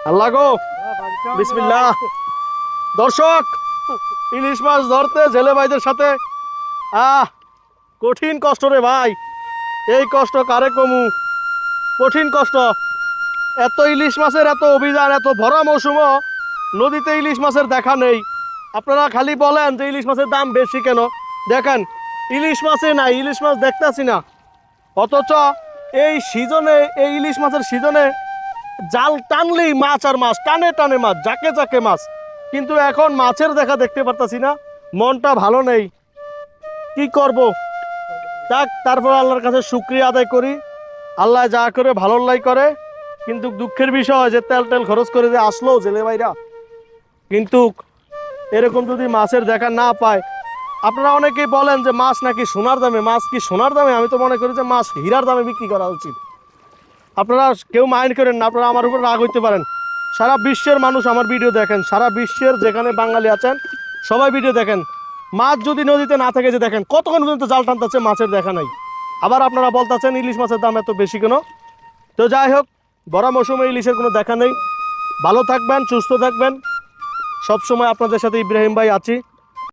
আল্লাহ গো, বিসমিল্লাহ। দর্শক, ইলিশ মাছ ধরতে জেলে ভাইদের সাথে আহ কঠিন কষ্ট রে ভাই। এই কষ্ট কারে কমু, কঠিন কষ্ট। এত ইলিশ মাছের এত অভিযান, এত ভরা মৌসুমও নদীতে ইলিশ মাছের দেখা নেই। আপনারা খালি বলেন যে ইলিশ মাছের দাম বেশি কেন, দেখেন ইলিশ মাছে নাই, ইলিশ মাছ দেখতেছি না। অথচ এই সিজনে, এই ইলিশ মাছের সিজনে জাল টানলেই মাছ আর মাছ, টানে টানে মাছ, যাকে যাকে মাছ। কিন্তু এখন মাছের দেখা দেখতে পারতাছি না, মনটা ভালো নেই। কি করব? যাক, তারপর আল্লাহর কাছে শুকরিয়া আদায় করি। আল্লাহ যা করে ভালোর লাই করে। কিন্তু দুঃখের বিষয় যে তেল টেল খরচ করে যে আসলো জেলে ভাইরা, কিন্তু এরকম যদি মাছের দেখা না পায়। আপনারা অনেকেই বলেন যে মাছ নাকি সোনার দামে, মাছ কি সোনার দামে? আমি তো মনে করি যে মাছ হীরার দামে বিক্রি করা উচিত। আপনারা কেউ মাইন্ড করেন না, আপনারা আমার উপর রাগ হইতে পারেন। সারা বিশ্বের মানুষ আমার ভিডিও দেখেন, সারা বিশ্বের যেখানে বাঙালি আছেন সবাই ভিডিও দেখেন। মাছ যদি নদীতে না থাকে, যে দেখেন কতক্ষণ পর্যন্ত জাল টানতেছে, মাছের দেখা নাই। আবার আপনারা বলতেছেন ইলিশ মাছের দাম এত বেশি কেন? তো যাই হোক, ভরা মৌসুমে ইলিশের কোনো দেখা নেই। ভালো থাকবেন, সুস্থ থাকবেন। সবসময় আপনাদের সাথে ইব্রাহিম ভাই আছি।